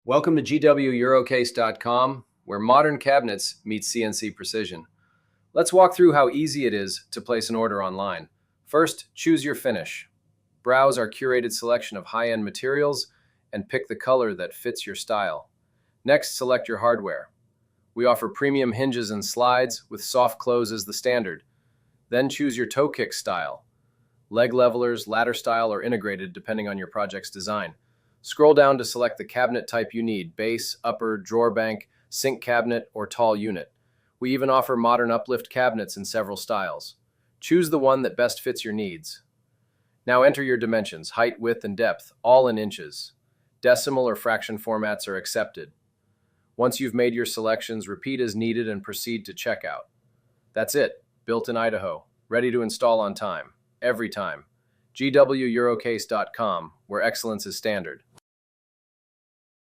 Welcome to GW Eurocase.com, where modern cabinets meet CNC precision. Let's walk through how easy it is to place an order online. First, choose your finish. Browse our curated selection of high-end materials and pick the color that fits your style. Next, select your hardware. We offer premium hinges and slides with soft close as the standard. Then choose your toe kick style. Leg levelers, ladder style, or integrated depending on your project's design. Scroll down to select the cabinet type you need: base, upper, drawer bank, sink cabinet, or tall unit. We even offer modern uplift cabinets in several styles. Choose the one that best fits your needs. Now enter your dimensions: height, width, and depth, all in inches. Decimal or fraction formats are accepted. Once you've made your selections, repeat as needed and proceed to checkout. That's it, built in Idaho, ready to install on time, every time. GWEurocase.com, where excellence is standard.